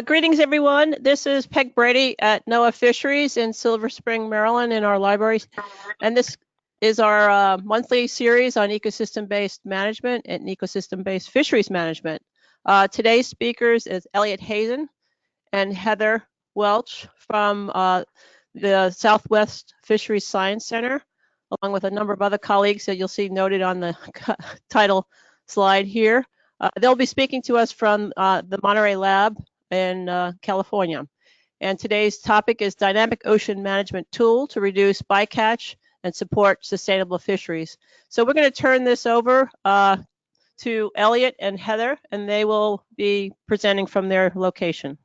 Greetings, everyone. This is Peg Brady at NOAA Fisheries in Silver Spring, Maryland, in our libraries. And this is our monthly series on ecosystem-based management and ecosystem-based fisheries management. Today's speakers is Elliott Hazen and Heather Welch from the Southwest Fisheries Science Center, along with a number of other colleagues that you'll see noted on the title slide here. They'll be speaking to us from the Monterey Lab in California. And today's topic is Dynamic Ocean Management Tool to Reduce Bycatch and Support Sustainable Fisheries. So we're going to turn this over to Elliott and Heather, and they will be presenting from their location.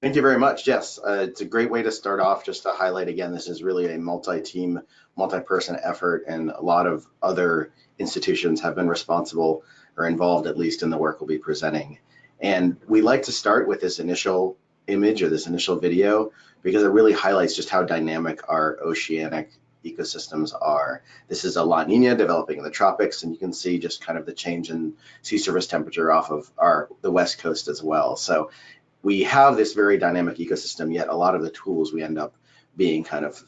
Thank you very much. Yes, it's a great way to start off. Just to highlight again, this is really a multi-team, multi-person effort, and a lot of other institutions have been responsible or involved, at least, in the work we'll be presenting. And we like to start with this initial image or this initial video because it really highlights just how dynamic our oceanic ecosystems are. This is a La Nina developing in the tropics, and you can see just kind of the change in sea surface temperature off of the west coast as well. So we have this very dynamic ecosystem, yet a lot of the tools we end up being kind of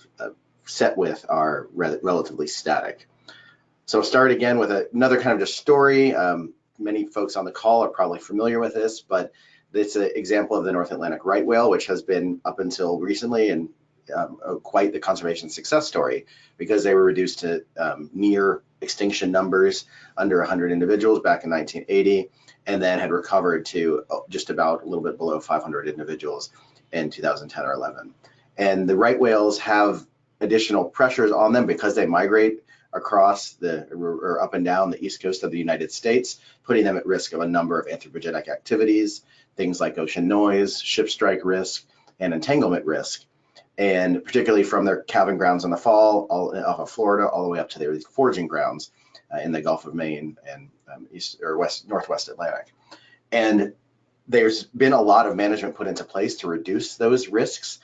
set with are relatively static. So I'll start again with another kind of just story. Many folks on the call are probably familiar with this, but it's an example of the North Atlantic right whale, which has been up until recently and quite the conservation success story because they were reduced to near extinction numbers, under 100 individuals back in 1980, and then had recovered to just about a little bit below 500 individuals in 2010 or 11. And the right whales have additional pressures on them because they migrate across or up and down the east coast of the United States, putting them at risk of a number of anthropogenic activities, things like ocean noise, ship strike risk, and entanglement risk. And particularly from their calving grounds in the fall, off of Florida, all the way up to their foraging grounds in the Gulf of Maine and northwest Atlantic. And there's been a lot of management put into place to reduce those risks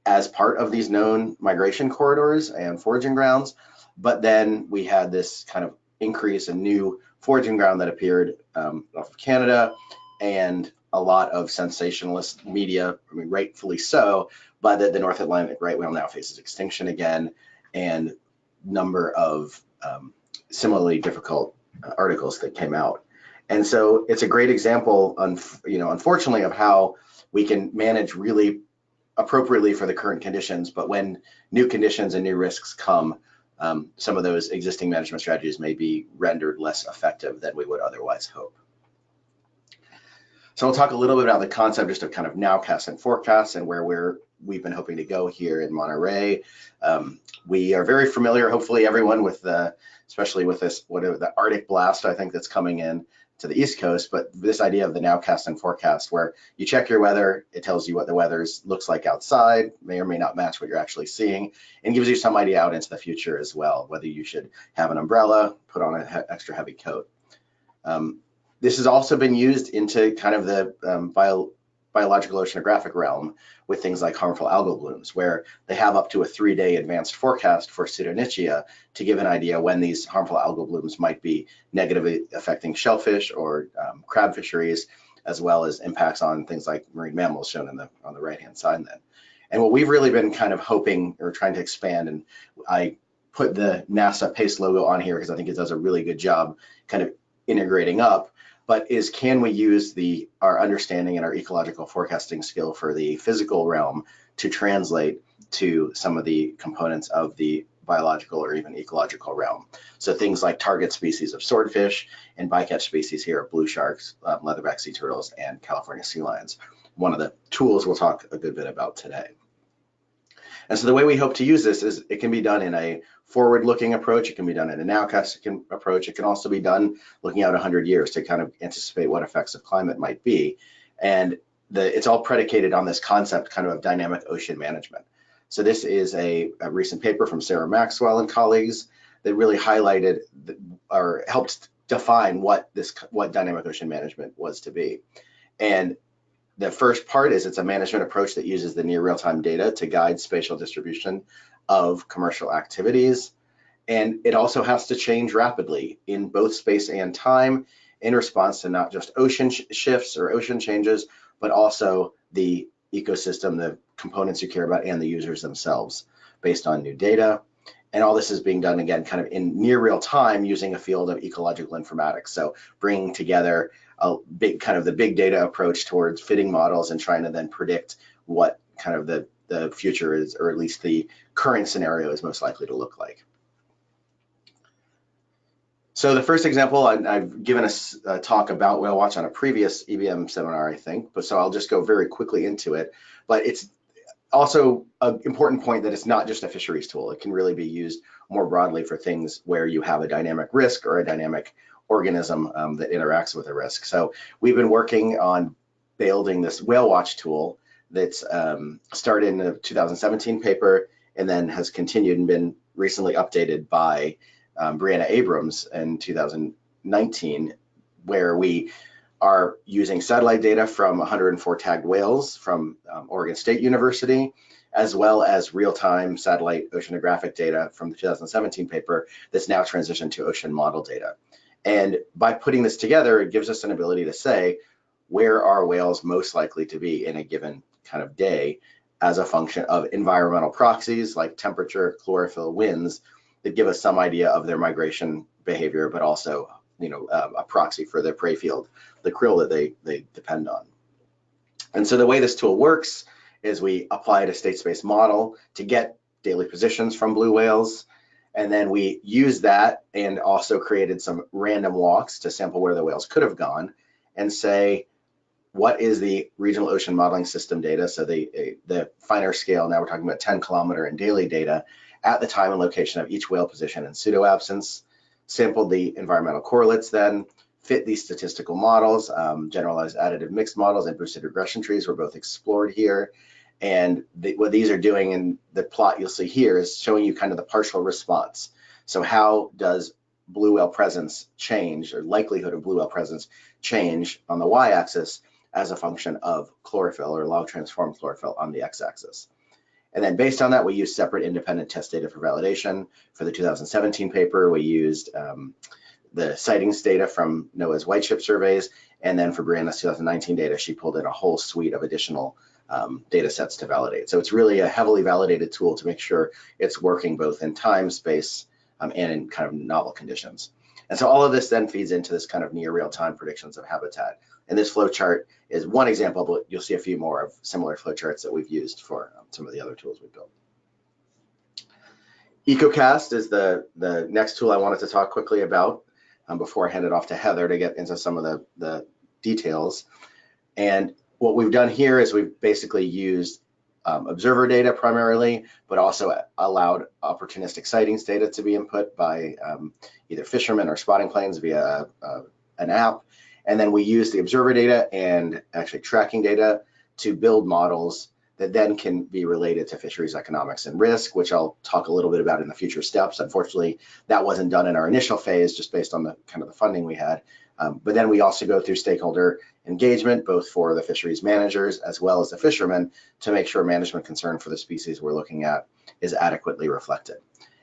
as part of these known migration corridors and foraging grounds. But then we had this kind of increase in new foraging ground that appeared off of Canada, and a lot of sensationalist media, I mean, rightfully so, but that the North Atlantic right whale now faces extinction again, and number of similarly difficult articles that came out. And so it's a great example, unfortunately, of how we can manage really appropriately for the current conditions, but when new conditions and new risks come, some of those existing management strategies may be rendered less effective than we would otherwise hope. So I'll talk a little bit about the concept just of kind of nowcast and forecast and where we've been hoping to go here in Monterey. We are very familiar, hopefully everyone, with especially with this, the Arctic blast, I think, that's coming in to the East Coast, but this idea of the nowcast and forecast, where you check your weather, it tells you what the weather looks like outside, may or may not match what you're actually seeing, and gives you some idea out into the future as well, whether you should have an umbrella, put on an extra heavy coat. This has also been used into kind of the biological oceanographic realm with things like harmful algal blooms, where they have up to a 3-day advanced forecast for pseudonychia to give an idea when these harmful algal blooms might be negatively affecting shellfish or crab fisheries, as well as impacts on things like marine mammals shown on the right-hand side then. And what we've really been kind of hoping or trying to expand, and I put the NASA PACE logo on here because I think it does a really good job kind of integrating up, but is can we use our understanding and our ecological forecasting skill for the physical realm to translate to some of the components of the biological or even ecological realm. So things like target species of swordfish and bycatch species here are blue sharks, leatherback sea turtles, and California sea lions. One of the tools we'll talk a good bit about today. And so the way we hope to use this is it can be done in a forward-looking approach, it can be done in a nowcast approach, it can also be done looking out 100 years to kind of anticipate what effects of climate might be. And it's all predicated on this concept kind of dynamic ocean management. So this is a recent paper from Sarah Maxwell and colleagues that really highlighted or helped define what dynamic ocean management was to be. And the first part is it's a management approach that uses the near real-time data to guide spatial distribution of commercial activities. And it also has to change rapidly in both space and time. in response to not just ocean shifts or ocean changes, but also the ecosystem, the components you care about, and the users themselves based on new data. And all this is being done, again, kind of in near real time using a field of ecological informatics. So bringing together a big kind of the big data approach towards fitting models and trying to then predict what kind of the future is, or at least the current scenario is most likely to look like. So the first example, I've given a talk about WhaleWatch on a previous EBM seminar, I think, but so I'll just go very quickly into it. But it's also an important point that it's not just a fisheries tool. It can really be used more broadly for things where you have a dynamic risk or a dynamic organism that interacts with a risk. So we've been working on building this WhaleWatch tool that's started in the 2017 paper and then has continued and been recently updated by Brianna Abrams in 2019, where we are using satellite data from 104 tagged whales from Oregon State University, as well as real-time satellite oceanographic data from the 2017 paper that's now transitioned to ocean model data. And by putting this together, it gives us an ability to say, where are whales most likely to be in a given kind of day as a function of environmental proxies like temperature, chlorophyll, winds, that give us some idea of their migration behavior, but also, you know, a proxy for their prey field, the krill that they depend on. And so the way this tool works is we apply a state space model to get daily positions from blue whales, and then we use that and also created some random walks to sample where the whales could have gone and say, what is the regional ocean modeling system data? So the finer scale, now we're talking about 10-kilometer and daily data at the time and location of each whale position and pseudo-absence, sampled the environmental correlates then, fit these statistical models, generalized additive mixed models and boosted regression trees were both explored here. And what these are doing in the plot you'll see here is showing you kind of the partial response. So how does blue whale presence change, or likelihood of blue whale presence change on the y-axis as a function of chlorophyll or log transformed chlorophyll on the x-axis. And then based on that, we used separate independent test data for validation. For the 2017 paper, we used the sightings data from NOAA's white ship surveys. And then for Brianna's 2019 data, she pulled in a whole suite of additional data sets to validate. So it's really a heavily validated tool to make sure it's working both in time, space, and in kind of novel conditions. And so all of this then feeds into this kind of near real-time predictions of habitat. And this flow chart is one example, but you'll see a few more of similar flow charts that we've used for some of the other tools we've built. EcoCast is the next tool I wanted to talk quickly about before I hand it off to Heather to get into some of the details. And what we've done here is we've basically used observer data primarily, but also allowed opportunistic sightings data to be input by either fishermen or spotting planes via an app. And then we use the observer data and actually tracking data to build models that then can be related to fisheries economics and risk, which I'll talk a little bit about in the future steps. Unfortunately, that wasn't done in our initial phase just based on the kind of the funding we had. But then we also go through stakeholder engagement, both for the fisheries managers as well as the fishermen, to make sure management concern for the species we're looking at is adequately reflected.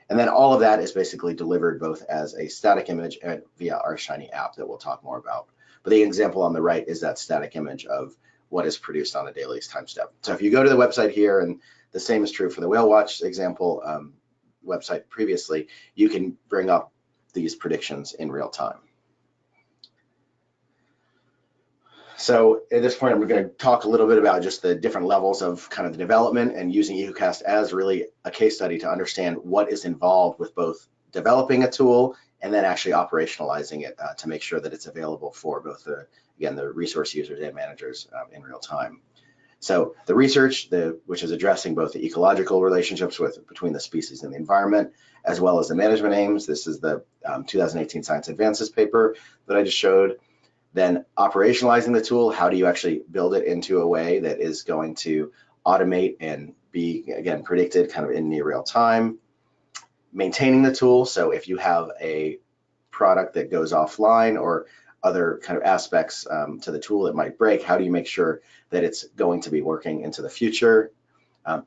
And then all of that is basically delivered both as a static image and via our Shiny app that we'll talk more about. But the example on the right is that static image of what is produced on a daily time step. So if you go to the website here, and the same is true for the WhaleWatch example website previously, you can bring up these predictions in real time. So at this point, I'm going to talk a little bit about just the different levels of kind of the development and using EcoCast as really a case study to understand what is involved with both developing a tool and then actually operationalizing it to make sure that it's available for both the resource users and managers in real time. So the research, which is addressing both the ecological relationships between the species and the environment, as well as the management aims. This is the 2018 Science Advances paper that I just showed. Then operationalizing the tool, how do you actually build it into a way that is going to automate and be, again, predicted kind of in near real time. Maintaining the tool, so if you have a product that goes offline or other kind of aspects to the tool that might break, how do you make sure that it's going to be working into the future?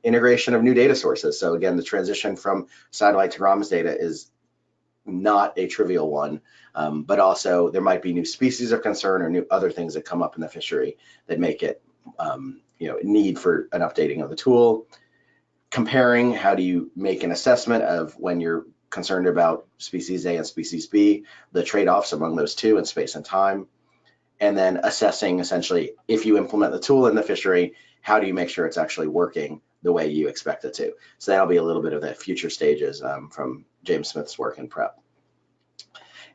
Integration of new data sources. So again, the transition from satellite to ROMS data is not a trivial one, but also there might be new species of concern or new other things that come up in the fishery that make it, need for an updating of the tool. Comparing, how do you make an assessment of when you're concerned about species A and species B, the trade-offs among those two in space and time. And then assessing, essentially, if you implement the tool in the fishery, how do you make sure it's actually working the way you expect it to? So that'll be a little bit of the future stages from James Smith's work in PrEP.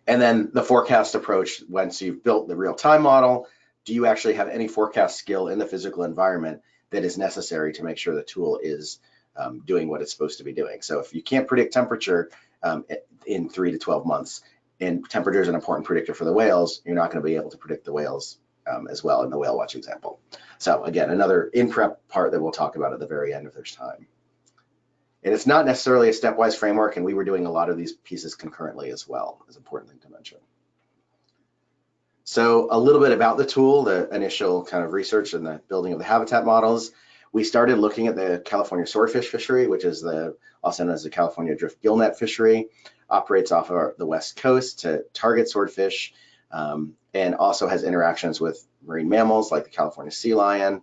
And then the forecast approach, once you've built the real-time model, do you actually have any forecast skill in the physical environment that is necessary to make sure the tool is doing what it's supposed to be doing? So if you can't predict temperature in 3 to 12 months, and temperature is an important predictor for the whales, you're not going to be able to predict the whales as well in the WhaleWatch example. So again, another in prep part that we'll talk about at the very end if there's time. And it's not necessarily a stepwise framework, and we were doing a lot of these pieces concurrently as well. It's an important thing to mention. So a little bit about the tool, the initial kind of research and the building of the habitat models. We started looking at the California swordfish fishery, which is also known as the California drift gillnet fishery, operates off of the West Coast to target swordfish, and also has interactions with marine mammals like the California sea lion,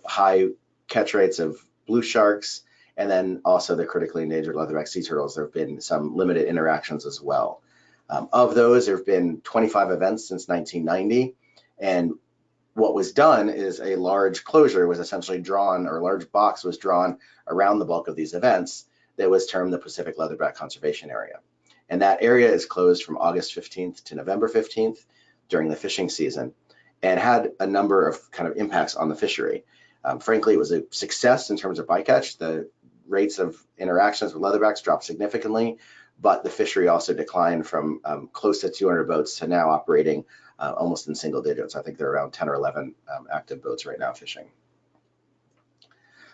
high catch rates of blue sharks, and then also the critically endangered leatherback sea turtles. There have been some limited interactions as well. Of those, there have been 25 events since 1990, and what was done is a large closure was essentially drawn, or a large box was drawn around the bulk of these events that was termed the Pacific Leatherback Conservation Area. And that area is closed from August 15th to November 15th during the fishing season, and had a number of kind of impacts on the fishery. Frankly, it was a success in terms of bycatch. The rates of interactions with leatherbacks dropped significantly, but the fishery also declined from close to 200 boats to now operating almost in single digits. I think there are around 10 or 11 active boats right now fishing.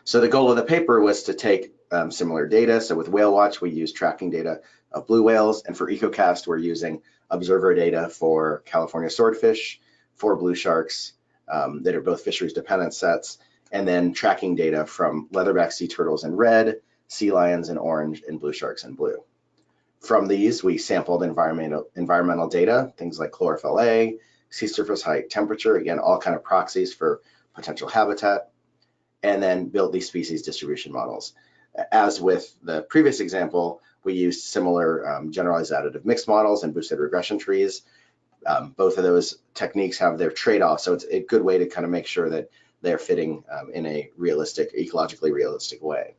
So the goal of the paper was to take similar data. So with WhaleWatch, we use tracking data of blue whales, and for EcoCast, we're using observer data for California swordfish, for blue sharks that are both fisheries dependent sets, and then tracking data from leatherback sea turtles in red, sea lions in orange, and blue sharks in blue. From these, we sampled environmental data, things like chlorophyll A, sea surface height, temperature, again, all kind of proxies for potential habitat, and then built these species distribution models. As with the previous example, we used similar generalized additive mixed models and boosted regression trees. Both of those techniques have their trade-offs, so it's a good way to kind of make sure that they're fitting in a realistic, ecologically realistic way.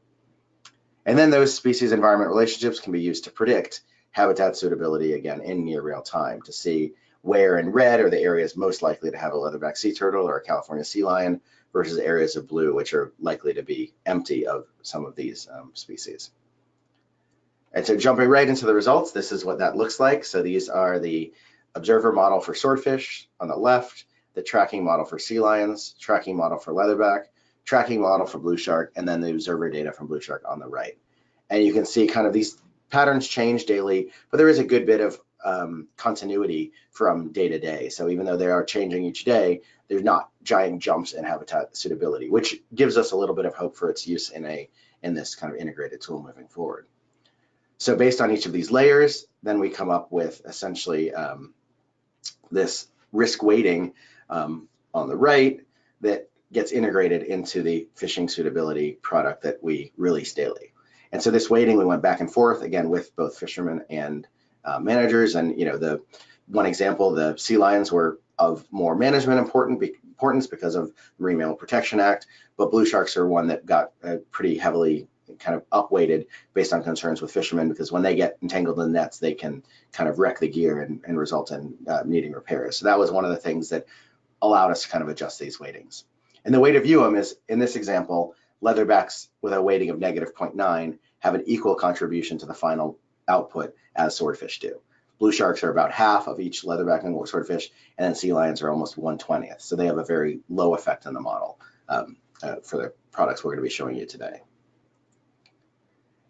And then those species-environment relationships can be used to predict habitat suitability, again, in near real time, to see where in red are the areas most likely to have a leatherback sea turtle or a California sea lion versus areas of blue, which are likely to be empty of some of these species. And so jumping right into the results, this is what that looks like. So these are the observer model for swordfish on the left, the tracking model for sea lions, tracking model for leatherback, tracking model for blue shark, and then the observer data from blue shark on the right. And you can see kind of these patterns change daily, but there is a good bit of continuity from day to day. So even though they are changing each day, there's not giant jumps in habitat suitability, which gives us a little bit of hope for its use in this kind of integrated tool moving forward. So based on each of these layers, then we come up with essentially this risk weighting on the right that gets integrated into the fishing suitability product that we release daily. And so this weighting, we went back and forth again with both fishermen and managers. And the one example, the sea lions were of more management importance because of the Marine Mammal Protection Act, but blue sharks are one that got pretty heavily kind of upweighted based on concerns with fishermen, because when they get entangled in nets, they can kind of wreck the gear and result in needing repairs. So that was one of the things that allowed us to kind of adjust these weightings. And the way to view them is, in this example, leatherbacks with a weighting of -0.9 have an equal contribution to the final output as swordfish do. Blue sharks are about half of each leatherback and swordfish, and then sea lions are almost 1/20th. So they have a very low effect on the model for the products we're going to be showing you today.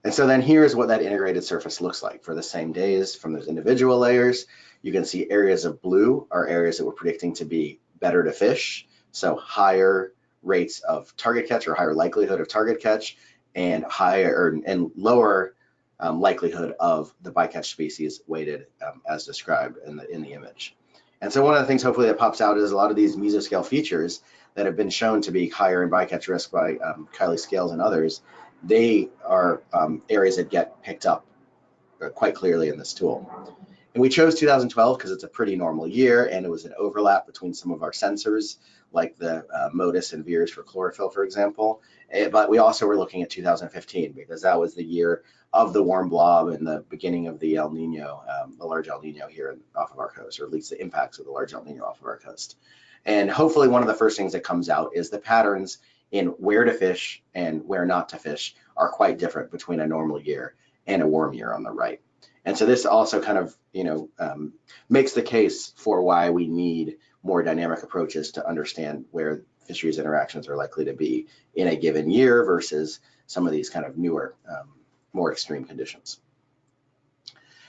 And so then here's what that integrated surface looks like for the same days from those individual layers. You can see areas of blue are areas that we're predicting to be better to fish. So higher rates of target catch or higher likelihood of target catch, and higher and lower likelihood of the bycatch species weighted as described in the image. And so one of the things hopefully that pops out is a lot of these mesoscale features that have been shown to be higher in bycatch risk by Kylie Scales and others. They are areas that get picked up quite clearly in this tool. And we chose 2012 because it's a pretty normal year, and it was an overlap between some of our sensors, like the MODIS and VIIRS for chlorophyll, for example. But we also were looking at 2015 because that was the year of the warm blob and the beginning of the El Nino, the large El Nino here off of our coast, or at least the impacts of the large El Nino off of our coast. And hopefully one of the first things that comes out is the patterns in where to fish and where not to fish are quite different between a normal year and a warm year on the right. And so this also kind of, makes the case for why we need more dynamic approaches to understand where fisheries interactions are likely to be in a given year versus some of these kind of newer, more extreme conditions.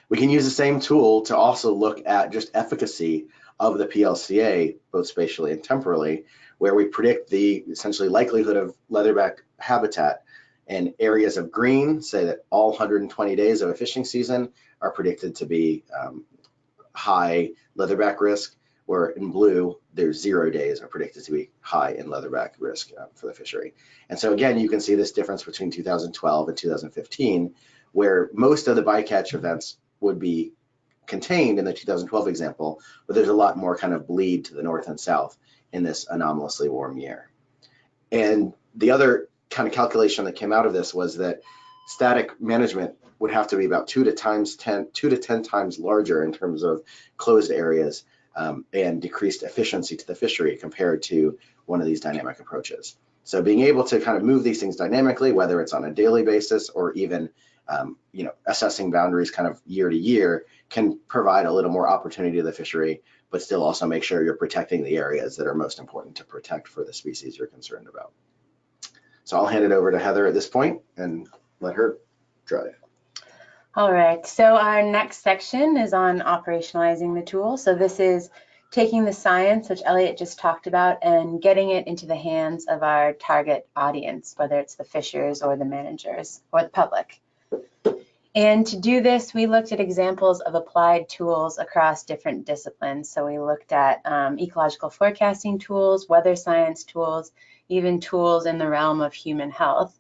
We can use the same tool to also look at just efficacy of the PLCA, both spatially and temporally, where we predict the essentially likelihood of leatherback habitat. And areas of green say that all 120 days of a fishing season are predicted to be high leatherback risk, where in blue, there's 0 days are predicted to be high in leatherback risk for the fishery. And so again, you can see this difference between 2012 and 2015, where most of the bycatch events would be contained in the 2012 example, but there's a lot more kind of bleed to the north and south in this anomalously warm year. And the other kind of calculation that came out of this was that static management would have to be about 2 to 10 times larger in terms of closed areas and decreased efficiency to the fishery compared to one of these dynamic approaches. So being able to kind of move these things dynamically, whether it's on a daily basis or even assessing boundaries kind of year to year, can provide a little more opportunity to the fishery, but still also make sure you're protecting the areas that are most important to protect for the species you're concerned about. So I'll hand it over to Heather at this point and let her drive. All right, so our next section is on operationalizing the tool. So this is taking the science, which Elliott just talked about, and getting it into the hands of our target audience, whether it's the fishers or the managers or the public. And to do this, we looked at examples of applied tools across different disciplines. So we looked at ecological forecasting tools, weather science tools, even tools in the realm of human health.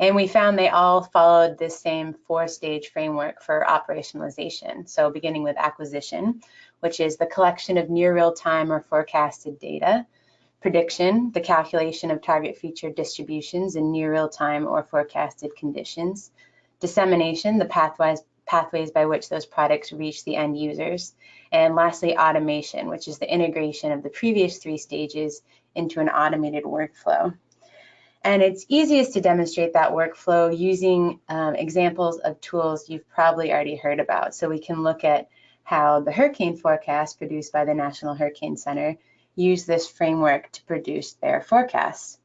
And we found they all followed this same 4-stage framework for operationalization. So beginning with acquisition, which is the collection of near real-time or forecasted data. Prediction, the calculation of target feature distributions in near real-time or forecasted conditions. Dissemination, the pathways by which those products reach the end users. And lastly, automation, which is the integration of the previous 3 stages into an automated workflow. And it's easiest to demonstrate that workflow using examples of tools you've probably already heard about. So we can look at how the hurricane forecast produced by the National Hurricane Center used this framework to produce their forecasts.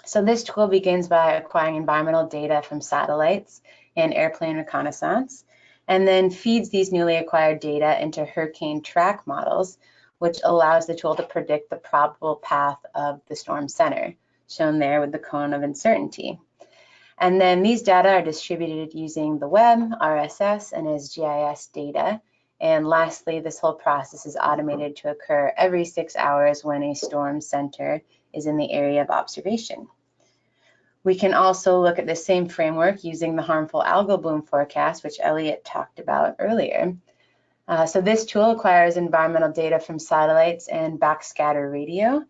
So this tool begins by acquiring environmental data from satellites and airplane reconnaissance, and then feeds these newly acquired data into hurricane track models, which allows the tool to predict the probable path of the storm center, shown there with the cone of uncertainty. And then these data are distributed using the web, RSS, and as GIS data. And lastly, this whole process is automated to occur every 6 hours when a storm center is in the area of observation. We can also look at the same framework using the harmful algal bloom forecast, which Elliott talked about earlier. So this tool acquires environmental data from satellites and backscatter radio,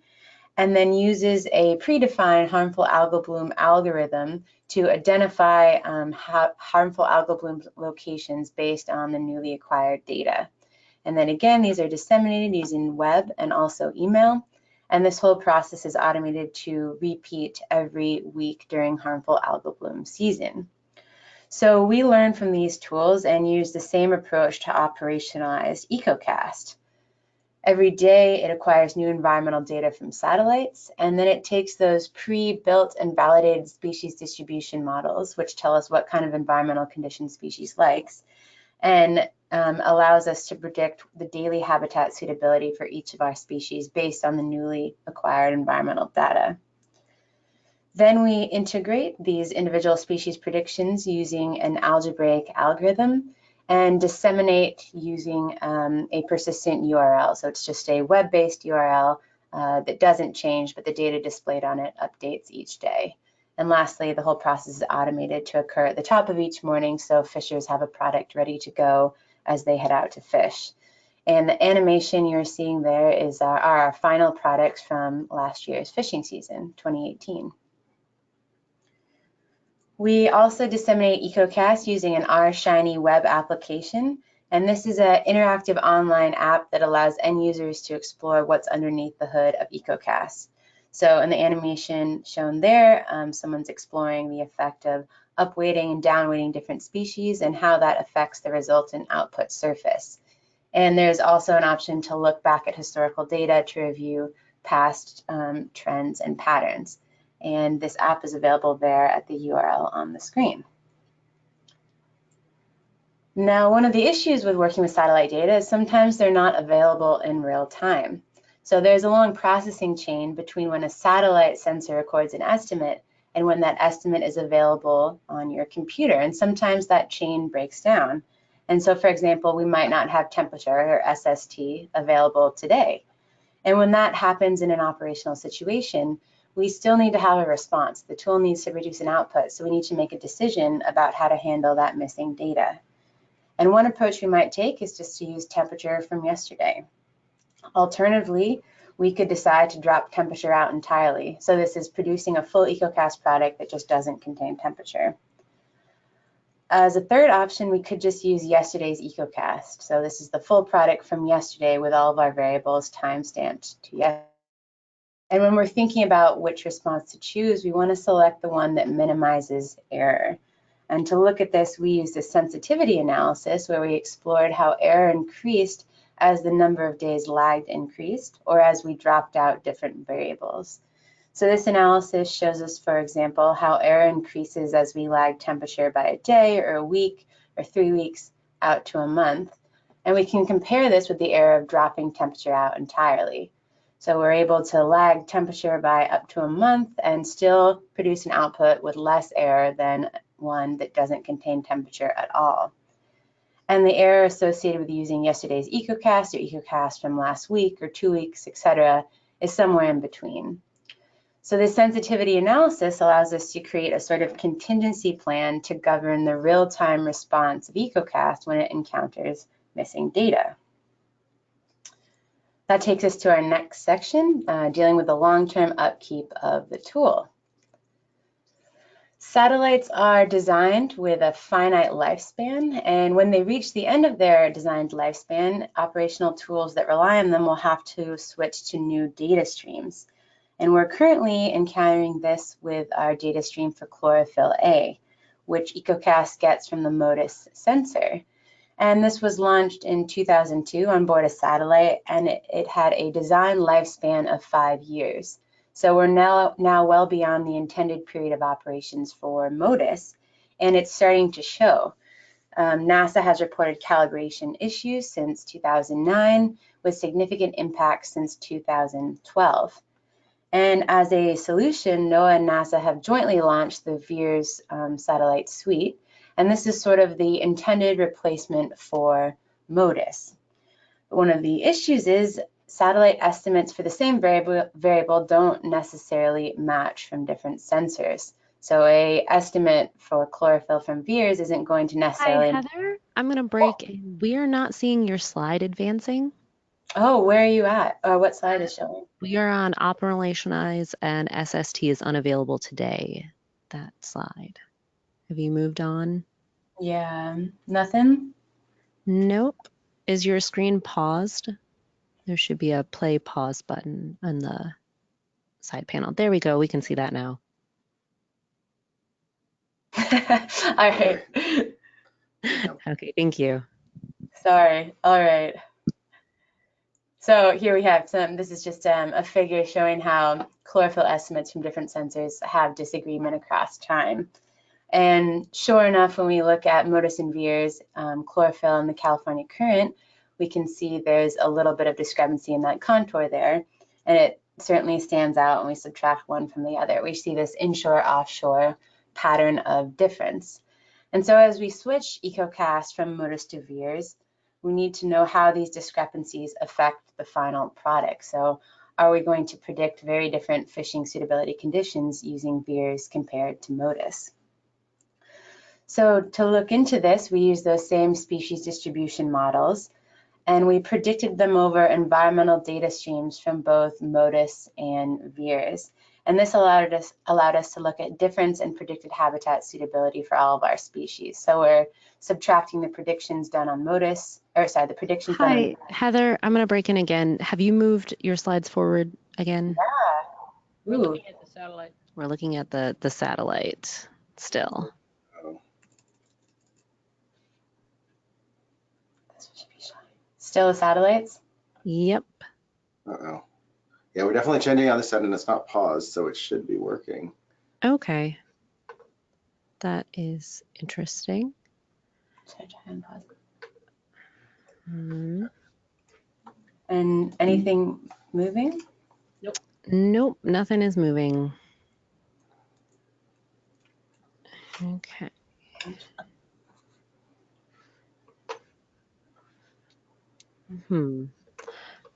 and then uses a predefined harmful algal bloom algorithm to identify harmful algal bloom locations based on the newly acquired data. And then again, these are disseminated using web and also email. And this whole process is automated to repeat every week during harmful algal bloom season. So we learn from these tools and use the same approach to operationalize EcoCast. Every day it acquires new environmental data from satellites, and then it takes those pre-built and validated species distribution models, which tell us what kind of environmental conditions species likes, and allows us to predict the daily habitat suitability for each of our species based on the newly acquired environmental data. Then we integrate these individual species predictions using an algebraic algorithm and disseminate using a persistent URL. So it's just a web-based URL that doesn't change, but the data displayed on it updates each day. And lastly, the whole process is automated to occur at the top of each morning, so fishers have a product ready to go as they head out to fish. And the animation you're seeing there is our final products from last year's fishing season, 2018. We also disseminate EcoCast using an R-Shiny web application. And this is an interactive online app that allows end users to explore what's underneath the hood of EcoCast. So in the animation shown there, someone's exploring the effect of upweighting and downweighting different species and how that affects the resultant output surface. And there's also an option to look back at historical data to review past trends and patterns. And this app is available there at the URL on the screen. Now, one of the issues with working with satellite data is sometimes they're not available in real time. So there's a long processing chain between when a satellite sensor records an estimate and when that estimate is available on your computer. And sometimes that chain breaks down. And so, for example, we might not have temperature or SST available today. And when that happens in an operational situation, we still need to have a response. The tool needs to produce an output, so we need to make a decision about how to handle that missing data. And one approach we might take is just to use temperature from yesterday. Alternatively, we could decide to drop temperature out entirely. So this is producing a full EcoCast product that just doesn't contain temperature. As a third option, we could just use yesterday's EcoCast. So this is the full product from yesterday with all of our variables time-stamped to yesterday. And when we're thinking about which response to choose, we want to select the one that minimizes error. And to look at this, we used a sensitivity analysis where we explored how error increased as the number of days lagged increased or as we dropped out different variables. So this analysis shows us, for example, how error increases as we lag temperature by a day or a week or 3 weeks out to a month. And we can compare this with the error of dropping temperature out entirely. So we're able to lag temperature by up to a month and still produce an output with less error than one that doesn't contain temperature at all. And the error associated with using yesterday's EcoCast or EcoCast from last week or 2 weeks, etc., is somewhere in between. So this sensitivity analysis allows us to create a sort of contingency plan to govern the real-time response of EcoCast when it encounters missing data. That takes us to our next section, dealing with the long-term upkeep of the tool. Satellites are designed with a finite lifespan, and when they reach the end of their designed lifespan, operational tools that rely on them will have to switch to new data streams. And we're currently encountering this with our data stream for chlorophyll A, which EcoCast gets from the MODIS sensor. And this was launched in 2002 on board a satellite, and it had a design lifespan of 5 years. So we're now well beyond the intended period of operations for MODIS, and it's starting to show. NASA has reported calibration issues since 2009, with significant impacts since 2012. And as a solution, NOAA and NASA have jointly launched the VIIRS satellite suite. And this is sort of the intended replacement for MODIS. One of the issues is satellite estimates for the same variable don't necessarily match from different sensors. So a estimate for chlorophyll from VIIRS isn't going to necessarily... Hi, Heather. I'm going to break. We are not seeing your slide advancing. Oh, where are you at? Or what slide is showing? We are on Operationalize and SST is unavailable today. That slide. Have you moved on? Yeah, nothing? Nope. Is your screen paused? There should be a play pause button on the side panel. There we go. We can see that now. All right. Okay, thank you. Sorry. All right. So here we have this is just a figure showing how chlorophyll estimates from different sensors have disagreement across time. And sure enough, when we look at MODIS and VIIRS, chlorophyll and the California current, we can see there's a little bit of discrepancy in that contour there. And certainly stands out when we subtract one from the other. We see this inshore-offshore pattern of difference. And so as we switch EcoCast from MODIS to VIIRS, we need to know how these discrepancies affect the final product. So are we going to predict very different fishing suitability conditions using VIIRS compared to MODIS? So to look into this, we use those same species distribution models, and we predicted them over environmental data streams from both MODIS and VIIRS. And this allowed us to look at difference in predicted habitat suitability for all of our species. So we're subtracting the predictions done on MODIS, or sorry, the predictions done on... Hi, Heather, I'm going to break in again. Have you moved your slides forward again? Yeah. We're looking at the satellite. We're looking at the satellite still. Still the satellites? Yep. Uh-oh. Yeah, we're definitely changing on this end, and it's not paused, so it should be working. Okay. That is interesting. Should I try and pause? Hmm. And anything moving? Nope, nothing is moving. Okay.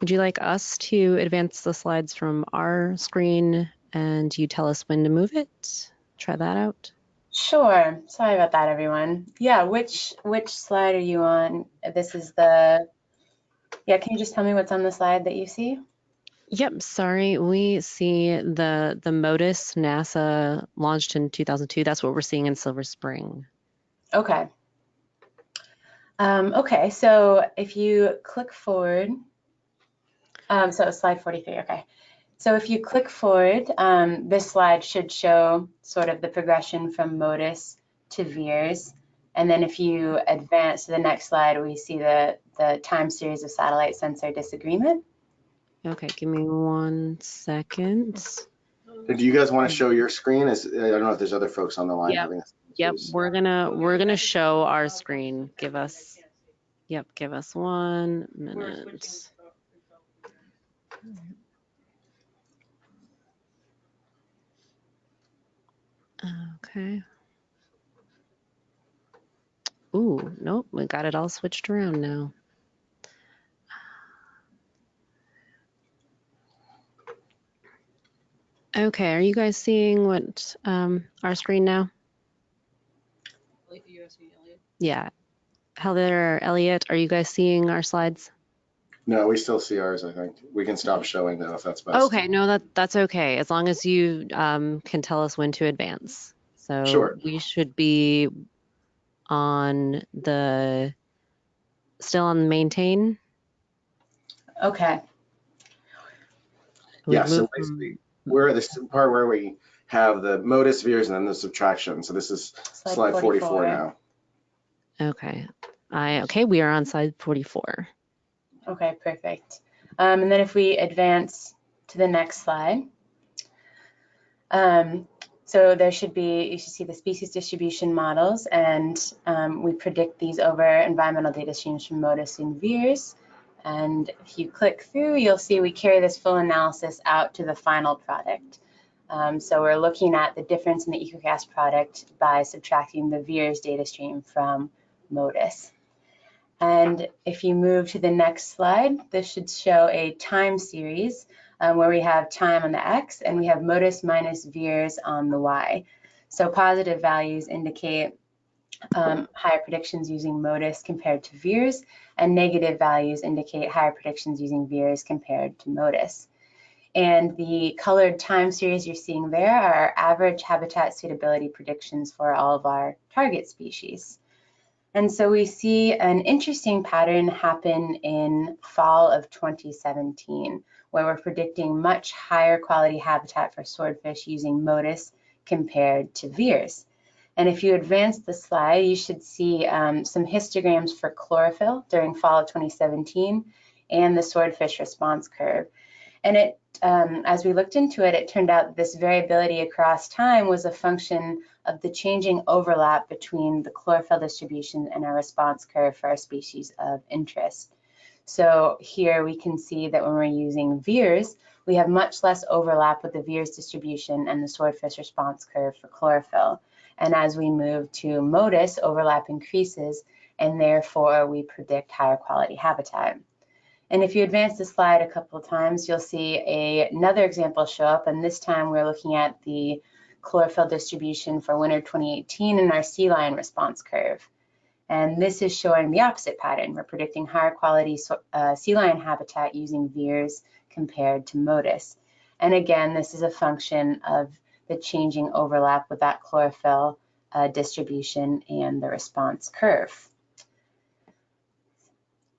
Would you like us to advance the slides from our screen and you tell us when to move it? Try that out. Sure. Sorry about that, everyone. Yeah, which slide are you on? This is the... Yeah, can you just tell me what's on the slide that you see? Yep, sorry. We see the MODIS NASA launched in 2002. That's what we're seeing in Silver Spring. Okay. Okay, so if you click forward, so slide 43, okay. So if you click forward, this slide should show sort of the progression from MODIS to VIIRS. And then if you advance to the next slide, we see the time series of satellite sensor disagreement. Okay, give me 1 second. Do you guys want to show your screen? I don't know if there's other folks on the line having this. Yep, we're gonna show our screen. Give us 1 minute. Okay. Ooh, nope, we got it all switched around now. Okay, are you guys seeing what our screen now? Yeah. Heather, Elliott, are you guys seeing our slides? No, we still see ours, I think. We can stop showing though if that's best. Okay, no, that's okay, as long as you can tell us when to advance. So Sure. we should be on still on maintain. Okay. Yeah, so basically we're at this part where we have the MODIS, VIIRS, and then the subtraction. So this is slide 44 now. Okay. Okay, we are on slide 44. Okay, perfect. And then if we advance to the next slide, so you should see the species distribution models, and we predict these over environmental data streams from MODIS and VIIRS. And if you click through, you'll see we carry this full analysis out to the final product. So we're looking at the difference in the EcoCast product by subtracting the VIIRS data stream from MODIS. And if you move to the next slide, this should show a time series where we have time on the X and we have MODIS minus VIIRS on the Y. So positive values indicate higher predictions using MODIS compared to VIIRS, and negative values indicate higher predictions using VIIRS compared to MODIS. And the colored time series you're seeing there are our average habitat suitability predictions for all of our target species. And so we see an interesting pattern happen in fall of 2017, where we're predicting much higher quality habitat for swordfish using MODIS compared to VIIRS. And if you advance the slide, you should see some histograms for chlorophyll during fall of 2017 and the swordfish response curve. And as we looked into it, it turned out that this variability across time was a function of the changing overlap between the chlorophyll distribution and our response curve for our species of interest. So here we can see that when we're using veers, we have much less overlap with the veers distribution and the swordfish response curve for chlorophyll. And as we move to MODIS, overlap increases, and therefore we predict higher quality habitat. And if you advance the slide a couple of times, you'll see another example show up, and this time we're looking at the chlorophyll distribution for winter 2018 in our sea lion response curve. And this is showing the opposite pattern. We're predicting higher quality sea lion habitat using veers compared to MODIS. And again, this is a function of the changing overlap with that chlorophyll distribution and the response curve.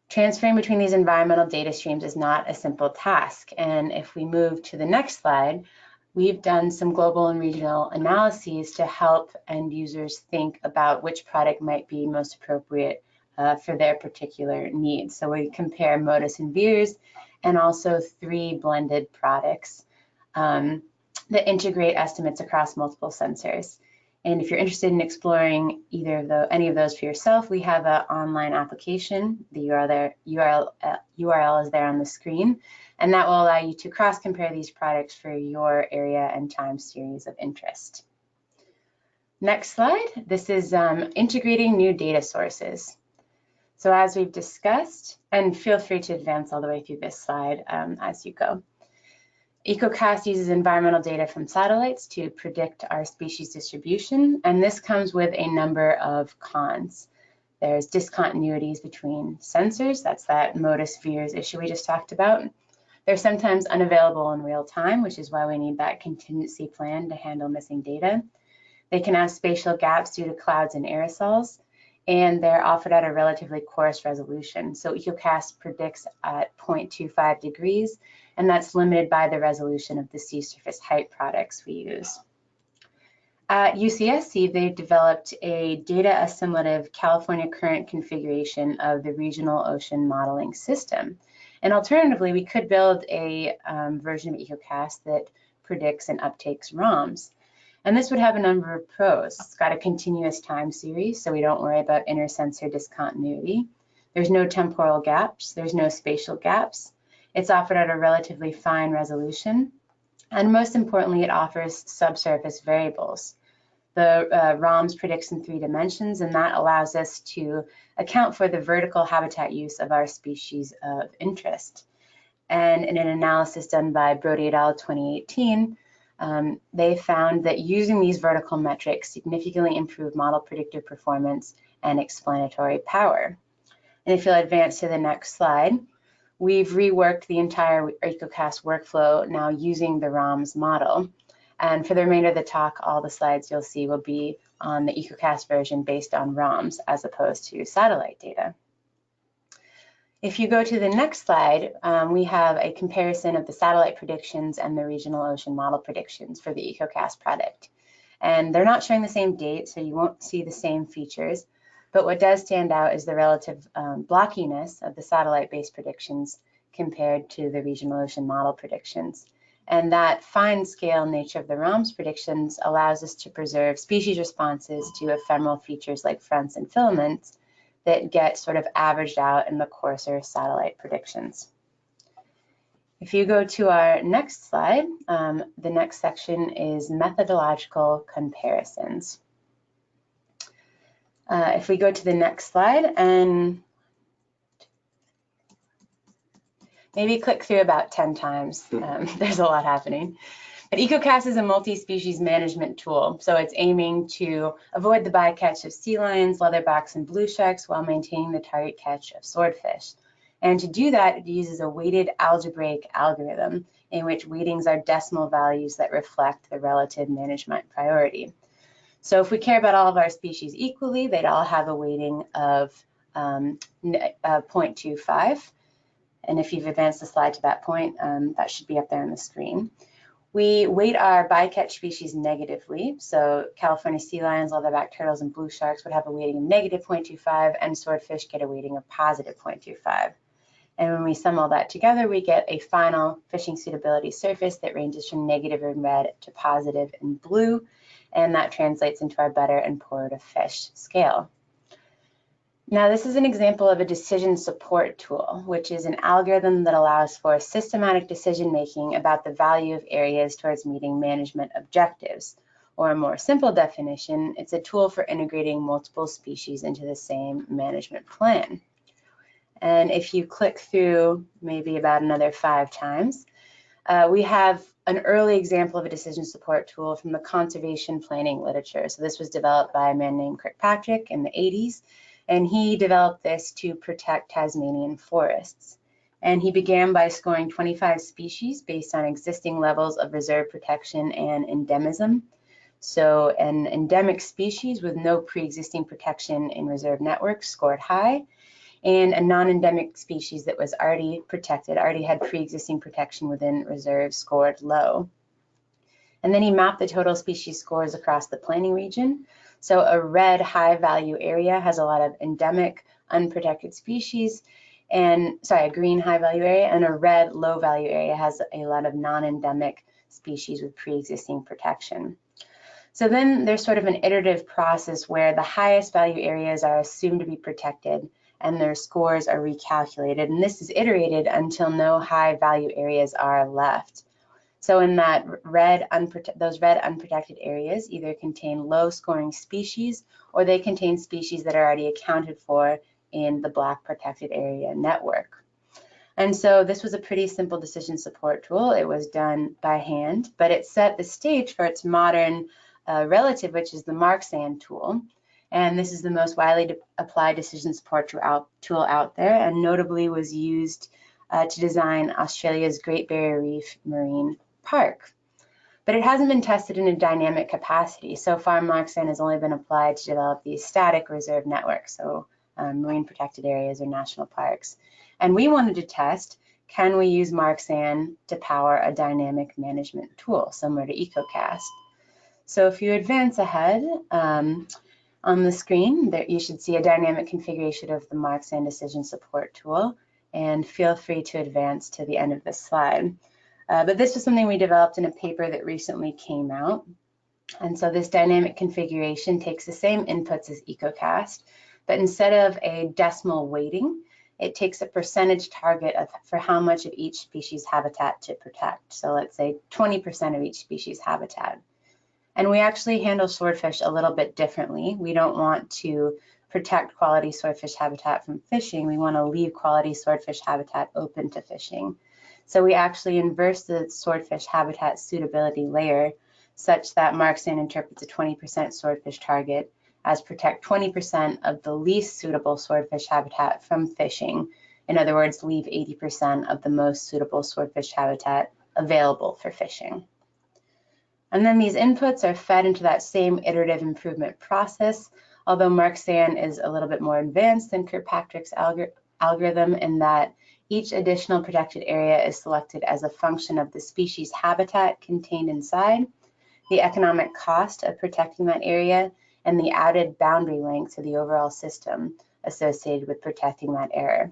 Transferring between these environmental data streams is not a simple task. And if we move to the next slide, we've done some global and regional analyses to help end users think about which product might be most appropriate for their particular needs. So we compare MODIS and veers, and also 3 blended products that integrate estimates across multiple sensors. And if you're interested in exploring any of those for yourself, we have an online application. The URL is there on the screen, and that will allow you to cross-compare these products for your area and time series of interest. Next slide. This is integrating new data sources. So as we've discussed, and feel free to advance all the way through this slide as you go. EcoCast uses environmental data from satellites to predict our species distribution, and this comes with a number of cons. There's discontinuities between sensors, that's that MODIS veers issue we just talked about. They're sometimes unavailable in real time, which is why we need that contingency plan to handle missing data. They can have spatial gaps due to clouds and aerosols, and they're offered at a relatively coarse resolution. So EcoCast predicts at 0.25 degrees, and that's limited by the resolution of the sea surface height products we use. At UCSC, they've developed a data assimilative California current configuration of the regional ocean modeling system. And alternatively, we could build a version of EcoCast that predicts and uptakes ROMs. And this would have a number of pros. It's got a continuous time series, so we don't worry about inter-sensor discontinuity. There's no temporal gaps, there's no spatial gaps. It's offered at a relatively fine resolution. And most importantly, it offers subsurface variables. The ROMs predicts in 3 dimensions, and that allows us to account for the vertical habitat use of our species of interest. And in an analysis done by Brody et al. 2018, they found that using these vertical metrics significantly improved model predictive performance and explanatory power. And if you'll advance to the next slide, we've reworked the entire EcoCast workflow now using the ROMs model. And for the remainder of the talk, all the slides you'll see will be on the EcoCast version based on ROMs as opposed to satellite data. If you go to the next slide, we have a comparison of the satellite predictions and the regional ocean model predictions for the EcoCast product. And they're not showing the same date, so you won't see the same features. But what does stand out is the relative blockiness of the satellite-based predictions compared to the regional ocean model predictions. And that fine scale nature of the ROMs predictions allows us to preserve species responses to ephemeral features like fronts and filaments that get sort of averaged out in the coarser satellite predictions. If you go to our next slide, the next section is methodological comparisons. If we go to the next slide and maybe click through about 10 times, there's a lot happening. But EcoCast is a multi-species management tool, so it's aiming to avoid the bycatch of sea lions, leatherbacks, and blue sharks while maintaining the target catch of swordfish. And to do that, it uses a weighted algebraic algorithm in which weightings are decimal values that reflect the relative management priority. So if we care about all of our species equally, they'd all have a weighting of 0.25. And if you've advanced the slide to that point, that should be up there on the screen. We weight our bycatch species negatively. So California sea lions, leatherback turtles, and blue sharks would have a weighting of negative 0.25, and swordfish get a weighting of positive 0.25. And when we sum all that together, we get a final fishing suitability surface that ranges from negative in red to positive in blue. And that translates into our better and poorer to fish scale. Now, this is an example of a decision support tool, which is an algorithm that allows for systematic decision-making about the value of areas towards meeting management objectives. Or a more simple definition, it's a tool for integrating multiple species into the same management plan. And if you click through maybe about another 5 times, we have an early example of a decision support tool from the conservation planning literature. So this was developed by a man named Kirkpatrick in the 80s. And he developed this to protect Tasmanian forests. And he began by scoring 25 species based on existing levels of reserve protection and endemism. So an endemic species with no pre-existing protection in reserve networks scored high, and a non-endemic species that was already protected, already had pre-existing protection within reserve, scored low. And then he mapped the total species scores across the planning region. So a red high value area has a lot of endemic unprotected species, and a green high value area, and a red low value area has a lot of non-endemic species with pre-existing protection. So then there's sort of an iterative process where the highest value areas are assumed to be protected and their scores are recalculated, and this is iterated until no high value areas are left. So in that those red unprotected areas either contain low scoring species or they contain species that are already accounted for in the black protected area network. And so this was a pretty simple decision support tool. It was done by hand, but it set the stage for its modern relative, which is the Marxan tool. And this is the most widely applied decision support tool out there, and notably was used to design Australia's Great Barrier Reef Marine Park. But it hasn't been tested in a dynamic capacity. So far, Marxan has only been applied to develop these static reserve networks, so marine protected areas or national parks. And we wanted to test, can we use Marxan to power a dynamic management tool similar to EcoCast? So if you advance ahead on the screen, there you should see a dynamic configuration of the Marxan decision support tool, and feel free to advance to the end of this slide. But this was something we developed in a paper that recently came out. And so this dynamic configuration takes the same inputs as EcoCast, but instead of a decimal weighting, it takes a percentage target for how much of each species habitat to protect. So let's say 20% of each species habitat. And we actually handle swordfish a little bit differently. We don't want to protect quality swordfish habitat from fishing. We want to leave quality swordfish habitat open to fishing. So we actually inverse the swordfish habitat suitability layer such that Marxan interprets a 20% swordfish target as protect 20% of the least suitable swordfish habitat from fishing. In other words, leave 80% of the most suitable swordfish habitat available for fishing. And then these inputs are fed into that same iterative improvement process, although Marxan is a little bit more advanced than Kirkpatrick's algorithm in that each additional protected area is selected as a function of the species habitat contained inside, the economic cost of protecting that area, and the added boundary length to the overall system associated with protecting that area.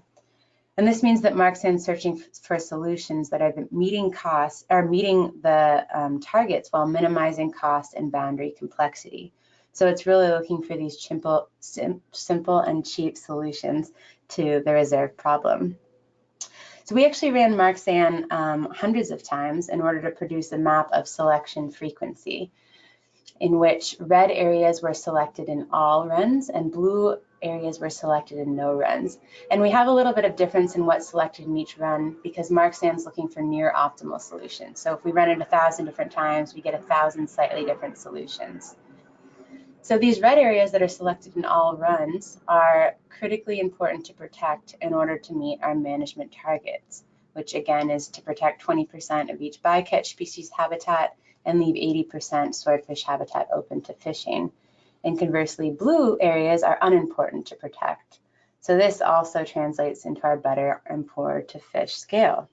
And this means that Marxan is searching for solutions that are meeting the targets while minimizing cost and boundary complexity. So it's really looking for these simple and cheap solutions to the reserve problem. So we actually ran Marxan hundreds of times in order to produce a map of selection frequency, in which red areas were selected in all runs and blue areas were selected in no runs. And we have a little bit of difference in what's selected in each run because Marxan's looking for near optimal solutions. So if we run it 1,000 different times, we get 1,000 slightly different solutions. So these red areas that are selected in all runs are critically important to protect in order to meet our management targets, which again is to protect 20% of each bycatch species habitat and leave 80% swordfish habitat open to fishing. And conversely, blue areas are unimportant to protect. So this also translates into our better and poorer to fish scale.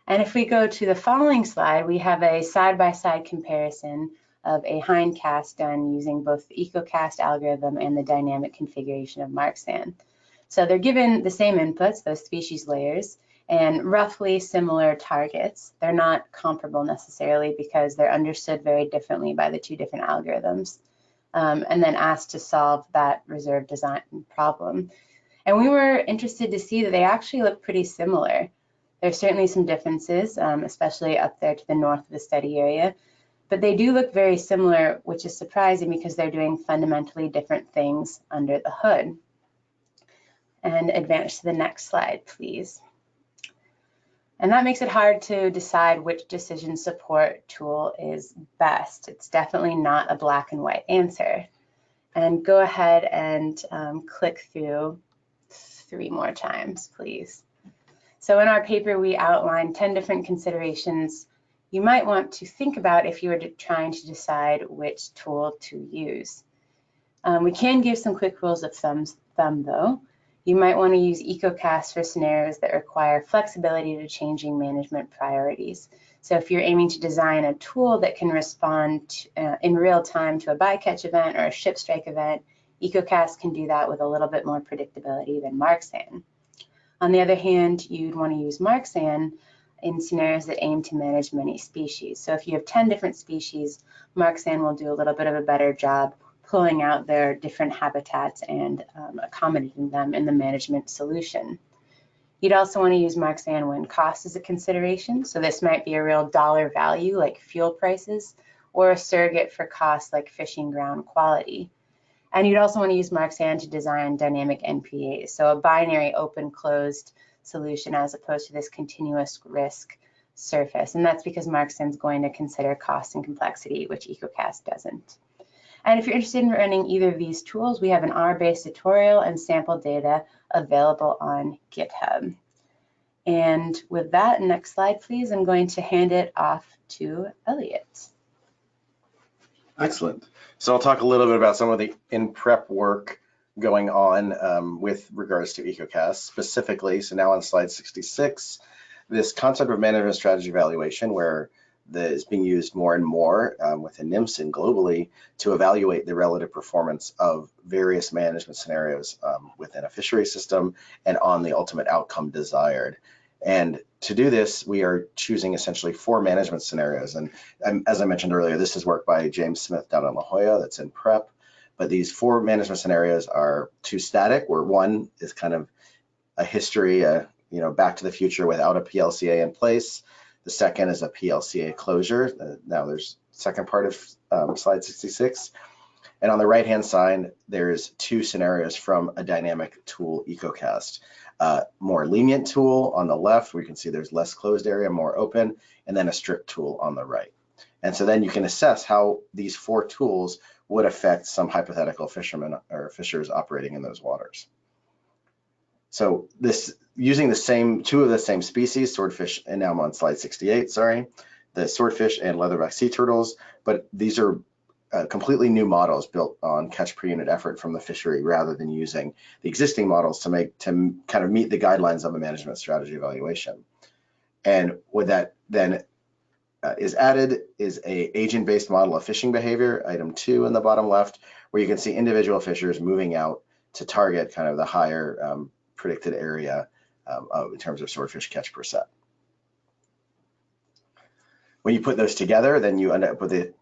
And if we go to the following slide, we have a side-by-side comparison of a hindcast done using both the EcoCast algorithm and the dynamic configuration of Marxan. So they're given the same inputs, those species layers, and roughly similar targets. They're not comparable necessarily because they're understood very differently by the two different algorithms. and then asked to solve that reserve design problem. And we were interested to see that they actually look pretty similar. There's certainly some differences, especially up there to the north of the study area, but they do look very similar, which is surprising because they're doing fundamentally different things under the hood. And advance to the next slide, please. And that makes it hard to decide which decision support tool is best. It's definitely not a black and white answer. And go ahead and click through 3 more times, please. So in our paper, we outlined 10 different considerations you might want to think about if you were trying to decide which tool to use. We can give some quick rules of thumb though. You might want to use EcoCast for scenarios that require flexibility to changing management priorities. So if you're aiming to design a tool that can respond in real time to a bycatch event or a ship strike event, EcoCast can do that with a little bit more predictability than MarkSan. On the other hand, you'd want to use MarkSan in scenarios that aim to manage many species. So if you have 10 different species, MarkSan will do a little bit of a better job pulling out their different habitats and accommodating them in the management solution. You'd also want to use MarkSan when cost is a consideration. So this might be a real dollar value like fuel prices, or a surrogate for cost like fishing ground quality. And you'd also want to use MarkSan to design dynamic NPAs, so a binary open-closed solution as opposed to this continuous risk surface. And that's because MarkSan is going to consider cost and complexity, which EcoCast doesn't. And if you're interested in running either of these tools, we have an R-based tutorial and sample data available on GitHub. And with that, next slide, please, I'm going to hand it off to Elliott. Excellent. So I'll talk a little bit about some of the in-prep work going on with regards to EcoCast specifically. So now on slide 66, this concept of management strategy evaluation, where is being used more and more within NIMS and globally to evaluate the relative performance of various management scenarios within a fishery system and on the ultimate outcome desired. And to do this, we are choosing essentially 4 management scenarios. And as I mentioned earlier, this is work by James Smith down in La Jolla that's in prep. But these 4 management scenarios are 2 static, where one is kind of a history, back to the future without a PLCA in place. The second is a PLCA closure. Now there's second part of slide 66. And on the right-hand side, there's 2 scenarios from a dynamic tool, EcoCast. More lenient tool on the left, where you can see there's less closed area, more open, and then a strict tool on the right. And so then you can assess how these 4 tools would affect some hypothetical fishermen or fishers operating in those waters. So this, using the same 2 of the same species, swordfish, and now I'm on slide 68, sorry, the swordfish and leatherback sea turtles, but these are completely new models built on catch per unit effort from the fishery rather than using the existing models to kind of meet the guidelines of a management strategy evaluation. And what that then is added is a agent-based model of fishing behavior, item 2 in the bottom left, where you can see individual fishers moving out to target kind of the higher predicted area in terms of swordfish catch per set. When you put those together, then you end up with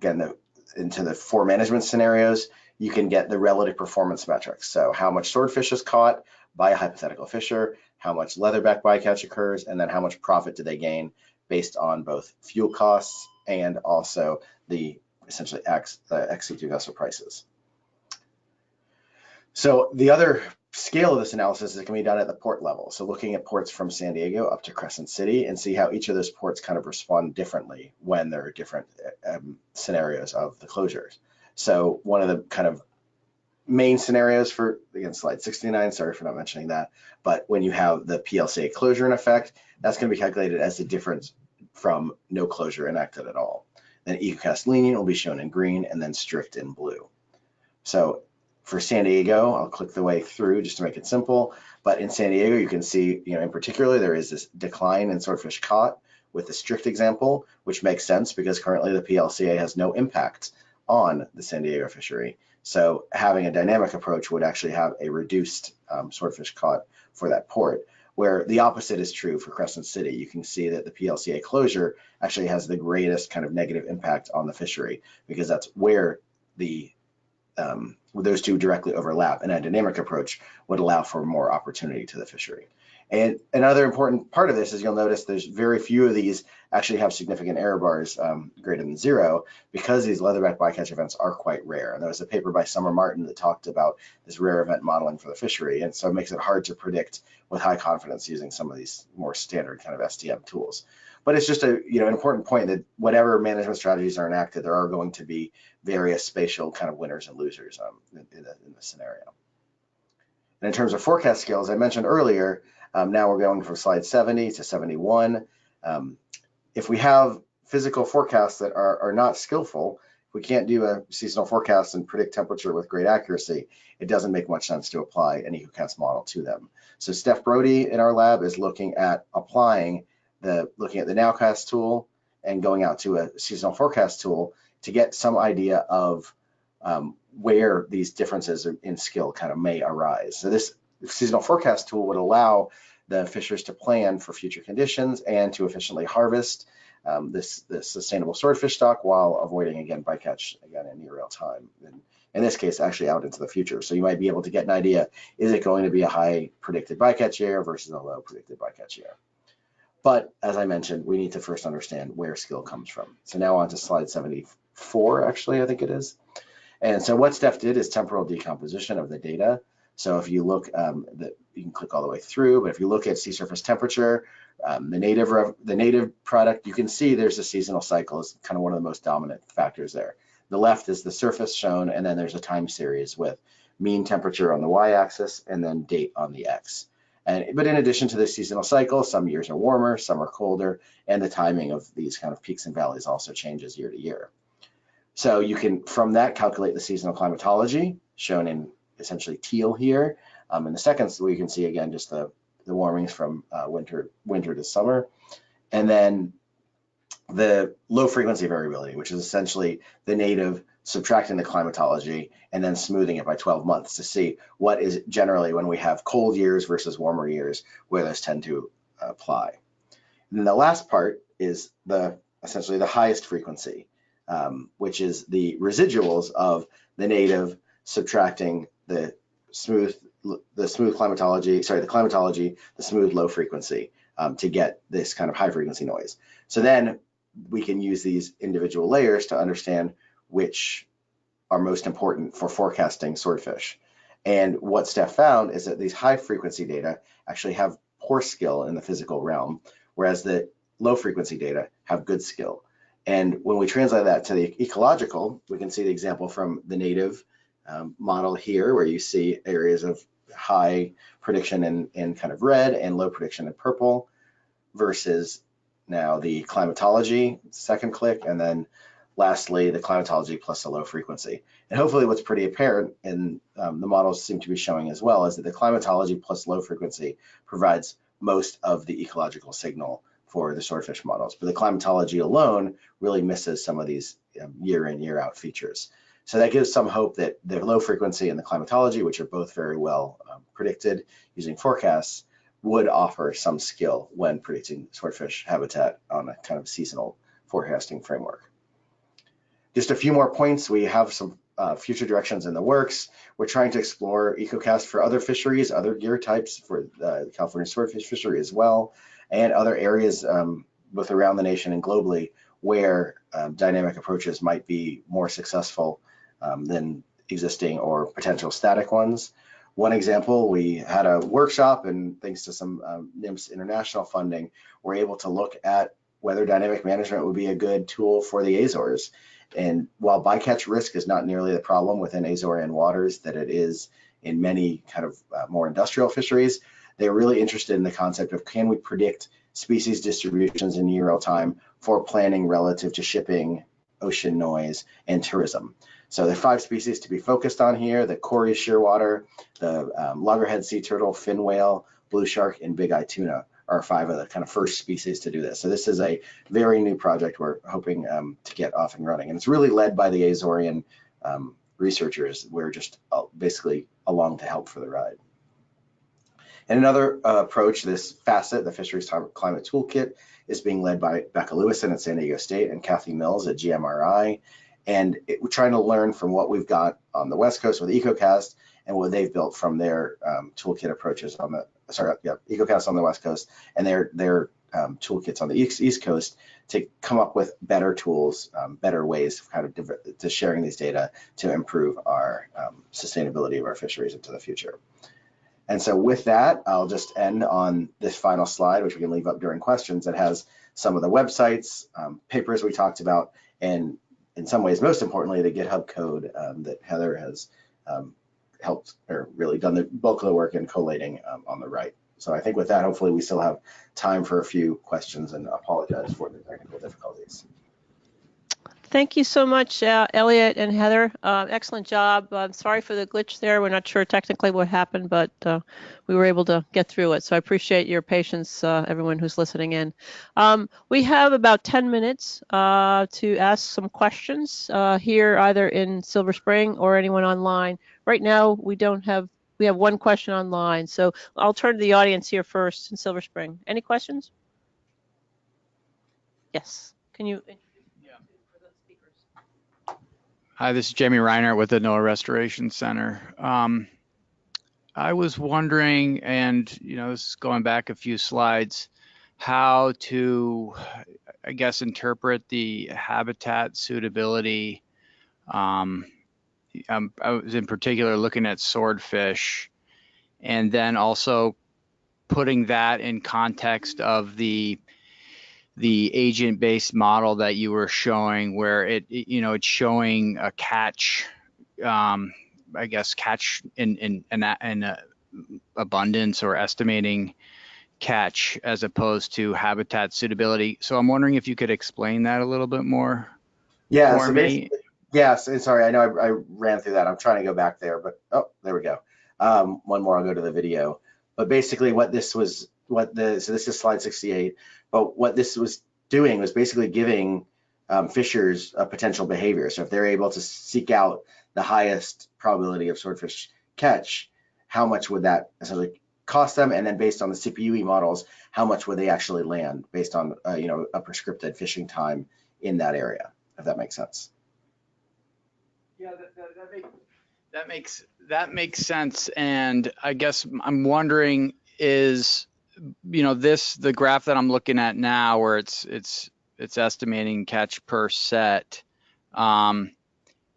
into the 4 management scenarios, you can get the relative performance metrics. So how much swordfish is caught by a hypothetical fisher, how much leatherback bycatch occurs, and then how much profit do they gain based on both fuel costs and also the essentially ex-situ vessel prices. So the other scale of this analysis is it can be done at the port level. So looking at ports from San Diego up to Crescent City and see how each of those ports kind of respond differently when there are different scenarios of the closures. So one of the kind of main scenarios for, again, slide 69, sorry for not mentioning that, but when you have the PLCA closure in effect, that's going to be calculated as the difference from no closure enacted at all. Then EcoCast lenient will be shown in green and then strict in blue. So for San Diego, I'll click the way through just to make it simple, but in San Diego, you can see, in particular, there is this decline in swordfish caught with the strict example, which makes sense because currently the PLCA has no impact on the San Diego fishery. So having a dynamic approach would actually have a reduced swordfish caught for that port, where the opposite is true for Crescent City. You can see that the PLCA closure actually has the greatest kind of negative impact on the fishery because that's where the those two directly overlap, and a dynamic approach would allow for more opportunity to the fishery. And another important part of this is you'll notice there's very few of these actually have significant error bars greater than 0, because these leatherback bycatch events are quite rare. And there was a paper by Summer Martin that talked about this rare event modeling for the fishery, and so it makes it hard to predict with high confidence using some of these more standard kind of STM tools. But it's just an important point that whatever management strategies are enacted, there are going to be various spatial kind of winners and losers in the scenario. And in terms of forecast skills, I mentioned earlier, now we're going from slide 70 to 71. If we have physical forecasts that are not skillful, if we can't do a seasonal forecast and predict temperature with great accuracy, it doesn't make much sense to apply an EcoCast model to them. So Steph Brody in our lab is looking at applying looking at the Nowcast tool and going out to a seasonal forecast tool to get some idea of where these differences in skill kind of may arise. So this seasonal forecast tool would allow the fishers to plan for future conditions and to efficiently harvest this sustainable swordfish stock while avoiding, again, bycatch again in near real time. And in this case, actually out into the future. So you might be able to get an idea, is it going to be a high predicted bycatch year versus a low predicted bycatch year? But as I mentioned, we need to first understand where skill comes from. So now on to slide 74, actually, I think it is. And so what Steph did is temporal decomposition of the data. So if you look, you can click all the way through, but if you look at sea surface temperature, the native product, you can see there's a seasonal cycle is kind of one of the most dominant factors there. The left is the surface shown, and then there's a time series with mean temperature on the y-axis and then date on the x. But in addition to the seasonal cycle, some years are warmer, some are colder, and the timing of these kind of peaks and valleys also changes year to year. So you can, from that, calculate the seasonal climatology, shown in essentially teal here. In the second, we can see, again, just the warmings from winter to summer. And then the low frequency variability, which is essentially the native subtracting the climatology and then smoothing it by 12 months to see what is generally when we have cold years versus warmer years, where those tend to apply. And then the last part is essentially the highest frequency, which is the residuals of the native subtracting the climatology, the smooth low frequency to get this kind of high frequency noise. So then we can use these individual layers to understand which are most important for forecasting swordfish. And what Steph found is that these high frequency data actually have poor skill in the physical realm, whereas the low frequency data have good skill. And when we translate that to the ecological, we can see the example from the native model here, where you see areas of high prediction in kind of red and low prediction in purple, versus now the climatology, second click, and then lastly, the climatology plus the low frequency. And hopefully what's pretty apparent in the models seem to be showing as well is that the climatology plus low frequency provides most of the ecological signal for the swordfish models, but the climatology alone really misses some of these year in, year out features. So that gives some hope that the low frequency and the climatology, which are both very well predicted using forecasts, would offer some skill when predicting swordfish habitat on a kind of seasonal forecasting framework. Just a few more points. We have some future directions in the works. We're trying to explore EcoCast for other fisheries, other gear types, for the California swordfish fishery as well, and other areas both around the nation and globally where dynamic approaches might be more successful than existing or potential static ones. One example, we had a workshop, and thanks to some NIMS international funding, we're able to look at whether dynamic management would be a good tool for the Azores. And while bycatch risk is not nearly the problem within Azorean waters that it is in many kind of more industrial fisheries, they're really interested in the concept of, can we predict species distributions in near real time for planning relative to shipping, ocean noise, and tourism. So there are 5 species to be focused on here: the Cory shearwater, the loggerhead sea turtle, fin whale, blue shark, and big-eye tuna are 5 of the kind of first species to do this. So this is a very new project we're hoping to get off and running. And it's really led by the Azorean researchers. We're just basically along to help for the ride. And another approach, this facet, the Fisheries Climate Toolkit, is being led by Becca Lewison at San Diego State and Kathy Mills at GMRI. And we're trying to learn from what we've got on the West Coast with EcoCast and what they've built from their toolkit approaches on the, EcoCast on the West Coast and their toolkits on the East Coast to come up with better tools, better ways of kind of to sharing these data to improve our sustainability of our fisheries into the future. And so with that, I'll just end on this final slide, which we can leave up during questions, that has some of the websites, papers we talked about, and in some ways, most importantly, the GitHub code that Heather has helped or really done the bulk of the work in collating on the right. So I think with that, hopefully we still have time for a few questions, and apologize for the technical difficulties. Thank you so much, Elliott and Heather. Excellent job. I'm sorry for the glitch there. We're not sure technically what happened, but we were able to get through it. So I appreciate your patience, everyone who's listening in. We have about 10 minutes to ask some questions here, either in Silver Spring or anyone online. Right now, we have one question online. So I'll turn to the audience here first in Silver Spring. Any questions? Yes. Can you introduce yourself for the speakers? Hi, this is Jamie Reiner with the NOAA Restoration Center. I was wondering, and this is going back a few slides, how to, I guess, interpret the habitat suitability. I was in particular looking at swordfish, and then also putting that in context of the agent-based model that you were showing, where it's showing a catch, I guess catch in abundance or estimating catch as opposed to habitat suitability. So I'm wondering if you could explain that a little bit more for me. Yes, and sorry, I know I ran through that. I'm trying to go back there, but oh, there we go. One more, I'll go to the video. But basically so this is slide 68, but what this was doing was basically giving fishers a potential behavior. So if they're able to seek out the highest probability of swordfish catch, how much would that essentially cost them? And then based on the CPUE models, how much would they actually land based on a prescripted fishing time in that area, if that makes sense. Yeah, that makes sense. And I guess I'm wondering is, the graph that I'm looking at now, where it's estimating catch per set,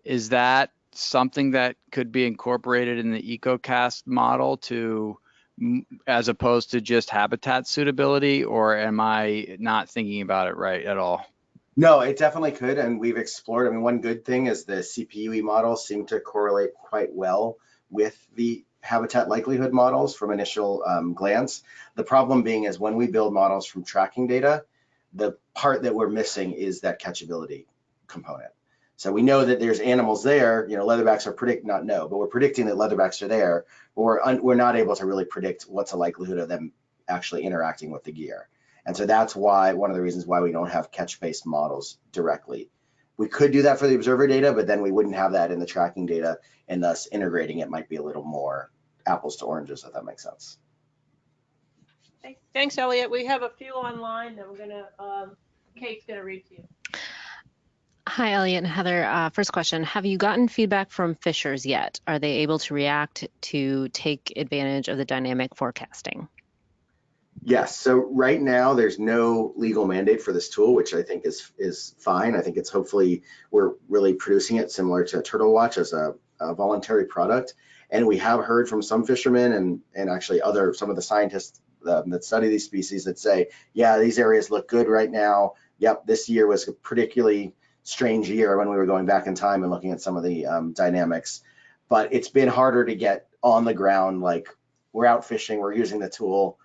is that something that could be incorporated in the EcoCast model as opposed to just habitat suitability, or am I not thinking about it right at all? No, it definitely could, and we've explored. I mean, one good thing is the CPUE models seem to correlate quite well with the habitat likelihood models from initial glance. The problem being is when we build models from tracking data, the part that we're missing is that catchability component. So we know that there's animals there, leatherbacks are but we're predicting that leatherbacks are there, but we're not able to really predict what's the likelihood of them actually interacting with the gear. And so that's why, one of the reasons why we don't have catch-based models directly. We could do that for the observer data, but then we wouldn't have that in the tracking data, and thus integrating it might be a little more apples to oranges, if that makes sense. Thanks, Elliott. We have a few online that Kate's gonna read to you. Hi, Elliott and Heather. First question, have you gotten feedback from fishers yet? Are they able to react to take advantage of the dynamic forecasting? Yes, so right now there's no legal mandate for this tool, which I think is fine. I think it's hopefully we're really producing it similar to TurtleWatch as a voluntary product. And we have heard from some fishermen and actually some of the scientists that study these species that say, yeah, these areas look good right now. Yep, this year was a particularly strange year when we were going back in time and looking at some of the dynamics. But it's been harder to get on the ground, like we're out fishing, we're using the tool,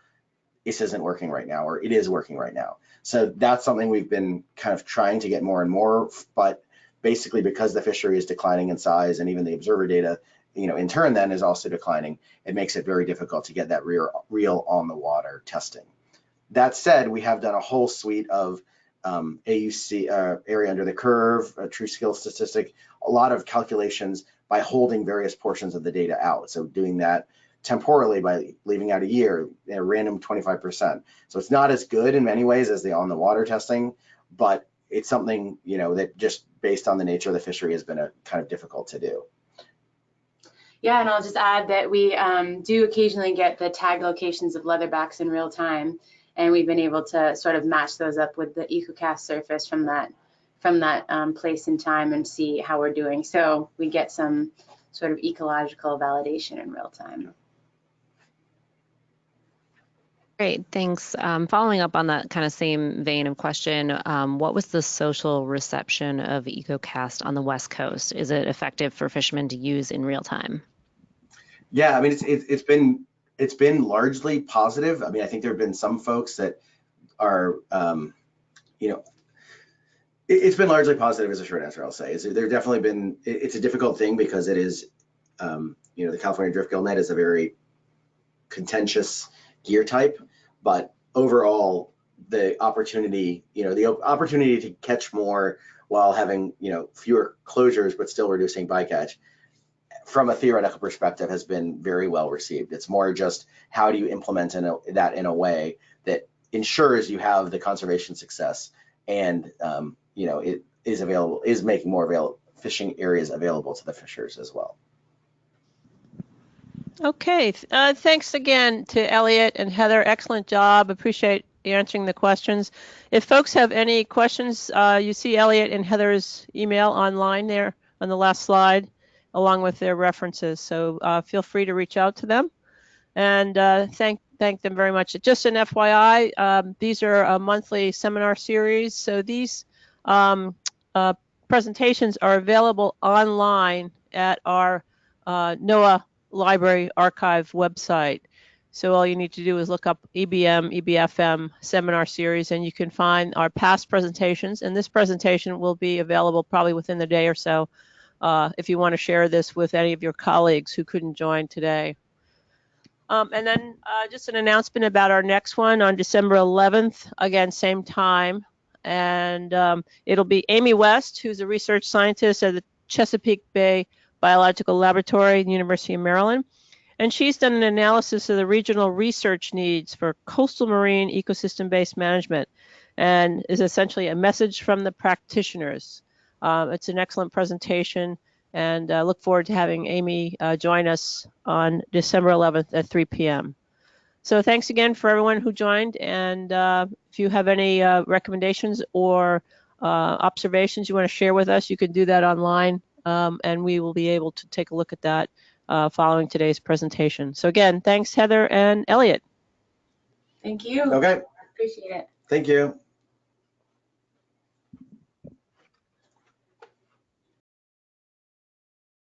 this isn't working right now, or it is working right now. So that's something we've been kind of trying to get more and more, but basically because the fishery is declining in size and even the observer data, in turn then is also declining, it makes it very difficult to get that real on the water testing. That said, we have done a whole suite of AUC, area under the curve, a true skill statistic, a lot of calculations by holding various portions of the data out. So doing that temporally by leaving out a year, random 25%. So it's not as good in many ways as the on the water testing, but it's something, you know, that just based on the nature of the fishery has been a kind of difficult to do. Yeah, and I'll just add that we do occasionally get the tag locations of leatherbacks in real time, and we've been able to sort of match those up with the EcoCast surface from that place and time and see how we're doing. So we get some sort of ecological validation in real time. Great, thanks. Following up on that kind of same vein of question, what was the social reception of EcoCast on the West Coast? Is it effective for fishermen to use in real time? Yeah, I mean, it's been largely positive. I mean, I think there have been some folks that are, you know, it's been largely positive is a short answer, I'll say. There definitely been, it's a difficult thing because it is, you know, the California drift gill net is a very contentious gear type, but overall the opportunity, you know, the opportunity to catch more while having, you know, fewer closures but still reducing bycatch from a theoretical perspective has been very well received. It's more just how do you implement that in a way that ensures you have the conservation success and you know, it is making more fishing areas available to the fishers as well. Okay, thanks again to Elliott and Heather. Excellent job. Appreciate answering the questions. If folks have any questions, you see Elliott and Heather's email online there on the last slide, along with their references. So feel free to reach out to them and thank them very much. Just an FYI, these are a monthly seminar series. So these presentations are available online at our NOAA Library Archive website. So all you need to do is look up EBM, EBFM seminar series, and you can find our past presentations. And this presentation will be available probably within the day or so if you want to share this with any of your colleagues who couldn't join today. And then just an announcement about our next one on December 11th, again, same time. And it'll be Amy West, who's a research scientist at the Chesapeake Bay Biological Laboratory at the University of Maryland. And she's done an analysis of the regional research needs for coastal marine ecosystem-based management and is essentially a message from the practitioners. It's an excellent presentation, and look forward to having Amy join us on December 11th at 3 p.m. So thanks again for everyone who joined, and if you have any recommendations or observations you want to share with us, you can do that online, and we will be able to take a look at that following today's presentation. So again, thanks Heather and Elliott. Thank you. Okay. Appreciate it. Thank you.